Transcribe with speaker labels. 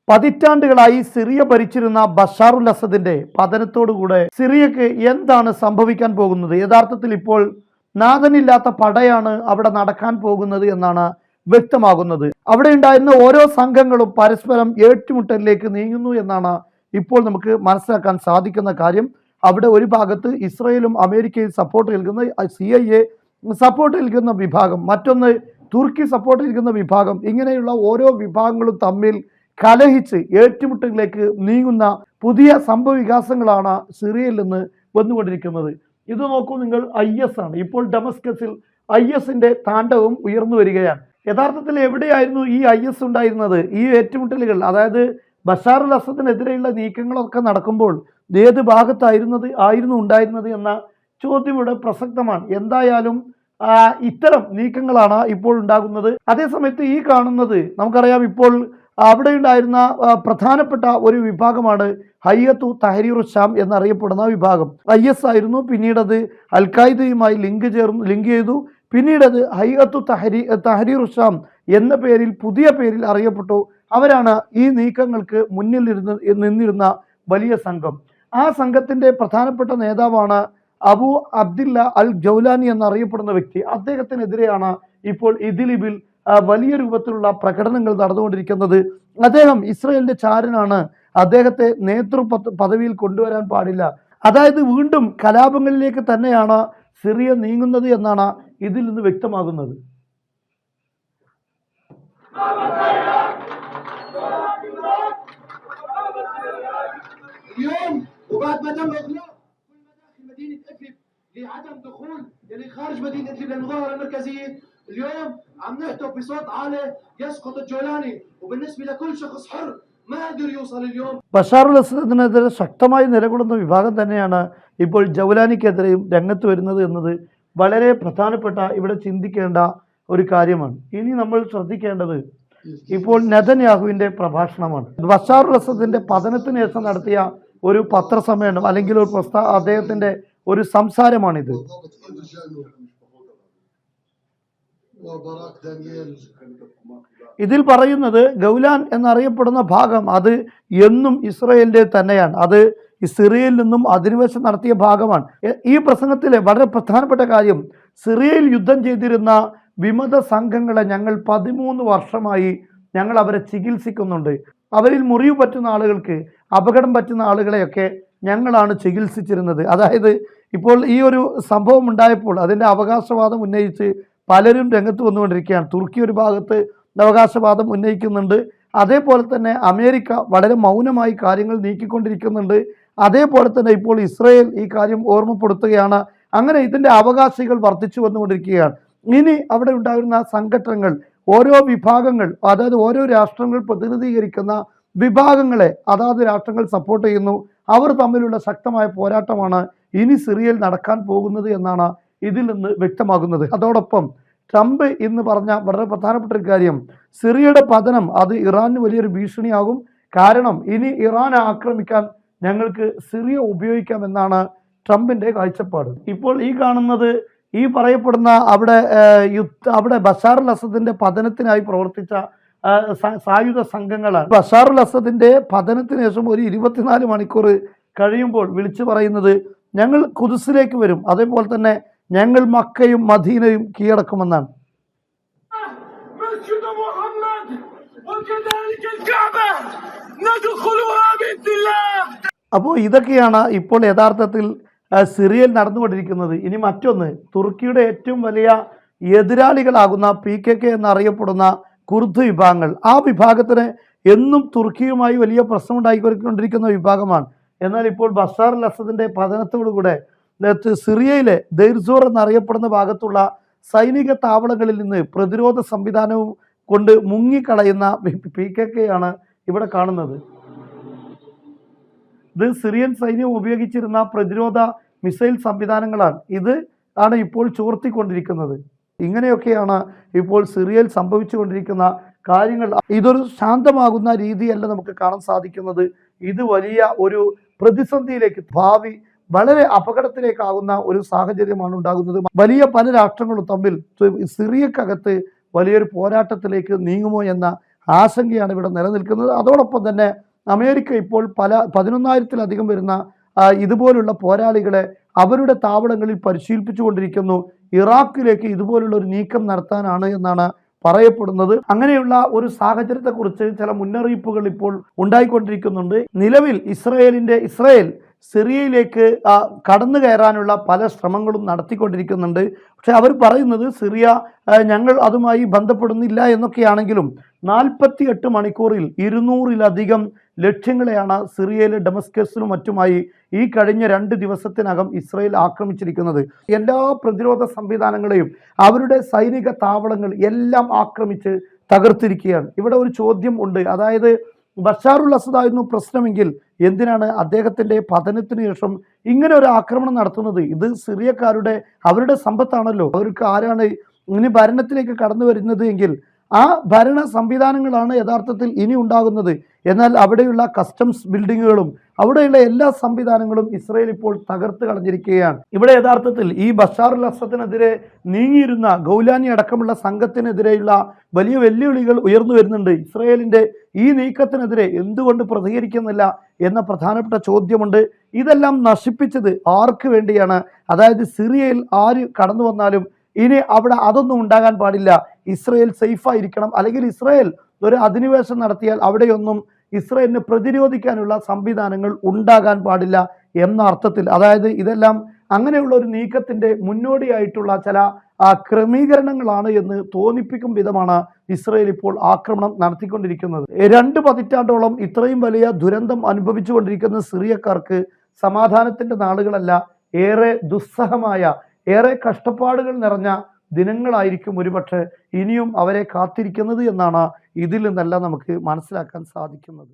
Speaker 1: പതിറ്റാണ്ടുകളായി സിറിയ ഭരിച്ചിരുന്ന ബഷാറുൽ അസദിന്റെ പതനത്തോടുകൂടെ സിറിയക്ക് എന്താണ് സംഭവിക്കാൻ പോകുന്നത്? യഥാർത്ഥത്തിൽ ഇപ്പോൾ നാഥനില്ലാത്ത പടയാണ് അവിടെ നടക്കാൻ പോകുന്നത് എന്നാണ് വ്യക്തമാകുന്നത്. അവിടെ ഉണ്ടായിരുന്ന ഓരോ സംഘങ്ങളും പരസ്പരം ഏറ്റുമുട്ടലിലേക്ക് നീങ്ങുന്നു എന്നാണ് ഇപ്പോൾ നമുക്ക് മനസ്സിലാക്കാൻ സാധിക്കുന്ന കാര്യം. അവിടെ ഒരു ഭാഗത്ത് ഇസ്രയേലും അമേരിക്കയും സപ്പോർട്ട് നൽകുന്ന CIA സപ്പോർട്ട് നൽകുന്ന വിഭാഗം, മറ്റൊന്ന് തുർക്കി സപ്പോർട്ട് നൽകുന്ന വിഭാഗം, ഇങ്ങനെയുള്ള ഓരോ വിഭാഗങ്ങളും തമ്മിൽ കലഹിച്ച് ഏറ്റുമുട്ടലിലേക്ക് നീങ്ങുന്ന പുതിയ സംഭവ വികാസങ്ങളാണ് സിറിയയിൽ നിന്ന് വന്നുകൊണ്ടിരിക്കുന്നത്. ഇത് നോക്കൂ നിങ്ങൾ, IS ആണ് ഇപ്പോൾ ഡമസ്കസിൽ ISന്റെ താണ്ഡവം ഉയർന്നു വരികയാണ്. യഥാർത്ഥത്തിൽ എവിടെയായിരുന്നു ഈ IS ഉണ്ടായിരുന്നത്? ഈ ഏറ്റുമുട്ടലുകൾ, അതായത് ബഷാറുൽ അസദിനെതിരെയുള്ള നീക്കങ്ങളൊക്കെ നടക്കുമ്പോൾ ഏത് ഭാഗത്തായിരുന്നു ഉണ്ടായിരുന്നത് എന്ന ചോദ്യം ഇവിടെ പ്രസക്തമാണ്. എന്തായാലും ഇത്തരം നീക്കങ്ങളാണ് ഇപ്പോൾ ഉണ്ടാകുന്നത്. അതേസമയത്ത് ഈ കാണുന്നത് നമുക്കറിയാം, ഇപ്പോൾ അവിടെ ഉണ്ടായിരുന്ന പ്രധാനപ്പെട്ട ഒരു വിഭാഗമാണ് ഹയ്യത്തു തഹരീർ ഷാം എന്നറിയപ്പെടുന്ന വിഭാഗം. IS ആയിരുന്നു, പിന്നീട് അത് അൽ ഖായിദയുമായി ലിങ്ക് ചെയ്തു. പിന്നീട് അത് ഹയ്യത്തു തഹരീർ ഷാം എന്ന പേരിൽ, പുതിയ പേരിൽ അറിയപ്പെട്ടു. അവരാണ് ഈ നീക്കങ്ങൾക്ക് മുന്നിൽ നിന്നിരുന്ന വലിയ സംഘം. ആ സംഘത്തിന്റെ പ്രധാനപ്പെട്ട നേതാവാണ് അബു അബ്ദില്ല അൽ ജൗലാനി എന്നറിയപ്പെടുന്ന വ്യക്തി. അദ്ദേഹത്തിനെതിരെയാണ് ഇപ്പോൾ ഇദ്ലിബിൽ വലിയ രൂപത്തിലുള്ള പ്രകടനങ്ങൾ നടന്നുകൊണ്ടിരിക്കുന്നത്. അദ്ദേഹം ഇസ്രയേലിന്റെ ചാരനാണ്, അദ്ദേഹത്തെ നേതൃ പദവിയിൽ കൊണ്ടുവരാൻ പാടില്ല. അതായത് വീണ്ടും കലാപങ്ങളിലേക്ക് തന്നെയാണ് സിറിയ നീങ്ങുന്നത് എന്നാണ് ഇതിൽ നിന്ന് വ്യക്തമാകുന്നത്.
Speaker 2: لعدم دخول اللي خارج مدينة إدلب للمظاهرة المركزية اليوم عم نهتف بصوت عالي يسقط الجولاني وبالنسبة لكل شخص حر ما قدر يوصل اليوم. ബഷാറുൽ അസദിനെതിരെ ശക്തമായി നിലകൊള്ളുന്ന വിഭാഗം തന്നെയാണ് ഇപ്പോൾ ജൗലാനിക്കെതിരെയും രംഗത്ത് വരുന്നത് എന്നത് വളരെ പ്രധാനപ്പെട്ട, ഇവിടെ ചിന്തിക്കേണ്ട ഒരു കാര്യമാണ്. ഇനി നമ്മൾ ശ്രദ്ധിക്കേണ്ടത് ഇപ്പോൾ നെതന്യാഹുവിന്റെ പ്രഭാഷണമാണ്. ബഷാറുൽ അസദിന്റെ പതനത്തിന് ശേഷം നടത്തിയ ഒരു പത്രസമ്മേളനം അല്ലെങ്കിൽ ഒരു അദ്ദേഹത്തിന്റെ ഒരു സംസാരമാണിത്. ഇതിൽ പറയുന്നത് ഗൗലാൻ എന്നറിയപ്പെടുന്ന ഭാഗം അത് എന്നും ഇസ്രയേലിന്റെ തന്നെയാണ്. അത് സിറിയയിൽ നിന്നും അധിനിവേശം നടത്തിയ ഭാഗമാണ്. ഈ പ്രസംഗത്തിലെ വളരെ പ്രധാനപ്പെട്ട കാര്യം, സിറിയയിൽ യുദ്ധം ചെയ്തിരുന്ന വിമത സംഘങ്ങളെ ഞങ്ങൾ 13 വർഷമായി ഞങ്ങൾ അവരെ ചികിത്സിക്കുന്നുണ്ട്. അവരിൽ മുറിവ് പറ്റുന്ന ആളുകൾക്ക്, അപകടം പറ്റുന്ന ആളുകളെയൊക്കെ ഞങ്ങളാണ് ചികിത്സിച്ചിരുന്നത്. അതായത് ഇപ്പോൾ ഈ ഒരു സംഭവം ഉണ്ടായപ്പോൾ അതിൻ്റെ അവകാശവാദം ഉന്നയിച്ച് പലരും രംഗത്ത് വന്നുകൊണ്ടിരിക്കുകയാണ്. തുർക്കി ഒരു ഭാഗത്ത് അവകാശവാദം ഉന്നയിക്കുന്നുണ്ട്. അതേപോലെ തന്നെ അമേരിക്ക വളരെ മൗനമായി കാര്യങ്ങൾ നീക്കിക്കൊണ്ടിരിക്കുന്നുണ്ട്. അതേപോലെ തന്നെ ഇപ്പോൾ ഇസ്രയേൽ ഈ കാര്യം ഓർമ്മപ്പെടുത്തുകയാണ്. അങ്ങനെ ഇതിൻ്റെ അവകാശികൾ വർദ്ധിച്ചു വന്നുകൊണ്ടിരിക്കുകയാണ്. ഇനി അവിടെ ഉണ്ടാകുന്ന സംഘടനകൾ, ഓരോ വിഭാഗങ്ങൾ, അതായത് ഓരോ രാഷ്ട്രങ്ങൾ പ്രതിനിധീകരിക്കുന്ന വിഭാഗങ്ങളെ അതാത് രാഷ്ട്രങ്ങൾ സപ്പോർട്ട് ചെയ്യുന്നു. അവർ തമ്മിലുള്ള ശക്തമായ പോരാട്ടമാണ് ഇനി സിറിയയിൽ നടക്കാൻ പോകുന്നത് എന്നാണ് ഇതിൽ നിന്ന് വ്യക്തമാകുന്നത്. അതോടൊപ്പം ട്രംപ് ഇന്ന് പറഞ്ഞ വളരെ പ്രധാനപ്പെട്ട ഒരു കാര്യം, സിറിയയുടെ പതനം അത് ഇറാന് വലിയൊരു ഭീഷണിയാകും. കാരണം ഇനി ഇറാനെ ആക്രമിക്കാൻ ഞങ്ങൾക്ക് സിറിയ ഉപയോഗിക്കാമെന്നാണ് ട്രംപിന്റെ കാഴ്ചപ്പാട്. ഇപ്പോൾ ഈ കാണുന്നത് ഈ പറയപ്പെടുന്ന അവിടെ ബഷാറുൽ അസദിന്റെ പതനത്തിനായി പ്രവർത്തിച്ച സായുധ സംഘങ്ങളാണ്. ബഷാറുൽ അസദിന്റെ പതനത്തിന് ശേഷം ഒരു 24 മണിക്കൂർ കഴിയുമ്പോൾ വിളിച്ചു പറയുന്നത് ഞങ്ങൾ ഖുദ്സിലേക്ക് വരും, അതേപോലെ തന്നെ ഞങ്ങൾ മക്കയും മദീനയും കീഴടക്കുമെന്നാണ്. അപ്പോൾ ഇതൊക്കെയാണ് ഇപ്പോൾ യഥാർത്ഥത്തിൽ സിറിയയിൽ നടന്നുകൊണ്ടിരിക്കുന്നത്. ഇനി മറ്റൊന്ന്, തുർക്കിയുടെ ഏറ്റവും വലിയ എതിരാളികളാകുന്ന PKK എന്നറിയപ്പെടുന്ന കുർദ് വിഭാഗങ്ങൾ, ആ വിഭാഗത്തിന് എന്നും തുർക്കിയുമായി വലിയ പ്രശ്നം ഉണ്ടായിക്കൊണ്ടിരിക്കുന്ന വിഭാഗമാണ്. എന്നാൽ ഇപ്പോൾ ബഷാറുൽ അസദിന്റെ പതനത്തോടുകൂടെ സിറിയയിലെ ദൈർസോർ എന്നറിയപ്പെടുന്ന ഭാഗത്തുള്ള സൈനിക താവളങ്ങളിൽ നിന്ന് പ്രതിരോധ സംവിധാനവും കൊണ്ട് മുങ്ങിക്കളയുന്ന PKK ആണ് ഇവിടെ കാണുന്നത്. ഇത് സിറിയൻ സൈന്യം ഉപയോഗിച്ചിരുന്ന പ്രതിരോധ മിസൈൽ സംവിധാനങ്ങളാണ്. ഇത് ആണ് ഇപ്പോൾ ചോർത്തിക്കൊണ്ടിരിക്കുന്നത്. ഇങ്ങനെയൊക്കെയാണ് ഇപ്പോൾ സിറിയയിൽ സംഭവിച്ചുകൊണ്ടിരിക്കുന്ന കാര്യങ്ങൾ. ഇതൊരു ശാന്തമാകുന്ന രീതിയല്ല നമുക്ക് കാണാൻ സാധിക്കുന്നത്. ഇത് വലിയ ഒരു പ്രതിസന്ധിയിലേക്ക്, ഭാവി വളരെ അപകടത്തിലേക്കാകുന്ന ഒരു സാഹചര്യമാണ് ഉണ്ടാകുന്നത്. വലിയ പല രാഷ്ട്രങ്ങളും തമ്മിൽ സിറിയക്കകത്ത് വലിയൊരു പോരാട്ടത്തിലേക്ക് നീങ്ങുമോ എന്ന ആശങ്കയാണ് ഇവിടെ നിലനിൽക്കുന്നത്. അതോടൊപ്പം തന്നെ അമേരിക്ക ഇപ്പോൾ 11,000-ത്തിലധികം വരുന്ന ഇതുപോലുള്ള പോരാളികളെ അവരുടെ താവളങ്ങളിൽ പരിശീലിപ്പിച്ചുകൊണ്ടിരിക്കുന്നു. ഇറാഖിലേക്ക് ഇതുപോലുള്ള ഒരു നീക്കം നടത്താനാണ് എന്നാണ് പറയപ്പെടുന്നത്. അങ്ങനെയുള്ള ഒരു സാഹചര്യത്തെക്കുറിച്ച് ചില മുന്നറിയിപ്പുകൾ ഇപ്പോൾ ഉണ്ടായിക്കൊണ്ടിരിക്കുന്നുണ്ട്. നിലവിൽ ഇസ്രായേൽ സിറിയയിലേക്ക് കടന്നു കയറാനുള്ള പല ശ്രമങ്ങളും നടത്തിക്കൊണ്ടിരിക്കുന്നുണ്ട്. പക്ഷെ അവർ പറയുന്നത് സിറിയ ഞങ്ങൾ അതുമായി ബന്ധപ്പെടുന്നില്ല എന്നൊക്കെയാണെങ്കിലും 48 മണിക്കൂറിൽ 200-ലധികം ലക്ഷ്യങ്ങളെയാണ് സിറിയയിലെ ഡമസ്കസിലും മറ്റുമായി ഈ കഴിഞ്ഞ 2 ദിവസത്തിനകം ഇസ്രായേൽ ആക്രമിച്ചിരിക്കുന്നത്. എല്ലാ പ്രതിരോധ സംവിധാനങ്ങളെയും അവരുടെ സൈനിക താവളങ്ങൾ എല്ലാം ആക്രമിച്ച് തകർത്തിരിക്കുകയാണ്. ഇവിടെ ഒരു ചോദ്യം ഉണ്ട്, അതായത് ബഷാറുൽ അസദായിരുന്നു പ്രശ്നമെങ്കിൽ എന്തിനാണ് അദ്ദേഹത്തിൻ്റെ പതനത്തിന് ശേഷം ഇങ്ങനെ ഒരു ആക്രമണം നടത്തുന്നത്? ഇത് സിറിയക്കാരുടെ അവരുടെ സമ്പത്താണല്ലോ. അവർക്ക് ആരാണ് ഇനി ഭരണത്തിലേക്ക് കടന്നു വരുന്നത് എങ്കിൽ ആ ഭരണ സംവിധാനങ്ങളാണ് യഥാർത്ഥത്തിൽ ഇനി ഉണ്ടാകുന്നത്. എന്നാൽ അവിടെയുള്ള കസ്റ്റംസ് ബിൽഡിങ്ങുകളും അവിടെയുള്ള എല്ലാ സംവിധാനങ്ങളും ഇസ്രായേൽ ഇപ്പോൾ തകർത്ത് കളഞ്ഞിരിക്കുകയാണ്. ഇവിടെ യഥാർത്ഥത്തിൽ ഈ ബഷാറുൽ അസദിനെതിരെ നീങ്ങിയിരുന്ന ഗൗലാനി അടക്കമുള്ള സംഘത്തിനെതിരെയുള്ള വലിയ വെല്ലുവിളികൾ ഉയർന്നു വരുന്നുണ്ട്. ഇസ്രായേലിൻ്റെ ഈ നീക്കത്തിനെതിരെ എന്തുകൊണ്ട് പ്രതികരിക്കുന്നില്ല എന്ന പ്രധാനപ്പെട്ട ചോദ്യമുണ്ട്. ഇതെല്ലാം നശിപ്പിച്ചത് ആർക്ക് വേണ്ടിയാണ്? അതായത് സിറിയയിൽ ആര് കടന്നു വന്നാലും ഇനി അവിടെ അതൊന്നും ഉണ്ടാകാൻ പാടില്ല, ഇസ്രായേൽ സേഫായിരിക്കണം, അല്ലെങ്കിൽ ഇസ്രായേൽ ഒരു അധിനിവേശം നടത്തിയാൽ അവിടെയൊന്നും ഇസ്രായേലിനെ പ്രതിരോധിക്കാനുള്ള സംവിധാനങ്ങൾ ഉണ്ടാകാൻ പാടില്ല എന്ന അർത്ഥത്തിൽ, അതായത് ഇതെല്ലാം അങ്ങനെയുള്ള ഒരു നീക്കത്തിൻ്റെ മുന്നോടിയായിട്ടുള്ള ചില ക്രമീകരണങ്ങളാണ് എന്ന് തോന്നിപ്പിക്കും വിധമാണ് ഇസ്രായേൽ ഇപ്പോൾ ആക്രമണം നടത്തിക്കൊണ്ടിരിക്കുന്നത്. 2 പതിറ്റാണ്ടോളം ഇത്രയും വലിയ ദുരന്തം അനുഭവിച്ചുകൊണ്ടിരിക്കുന്ന സിറിയക്കാർക്ക് സമാധാനത്തിൻ്റെ നാളുകളല്ല, ഏറെ ദുസ്സഹമായ, ഏറെ കഷ്ടപ്പാടുകൾ നിറഞ്ഞ ദിനങ്ങളായിരിക്കും ഒരുപക്ഷെ ഇനിയും അവരെ കാത്തിരിക്കുന്നത് എന്നാണ് ഇതിൽ നിന്നെല്ലാം നമുക്ക് മനസ്സിലാക്കാൻ സാധിക്കുന്നത്.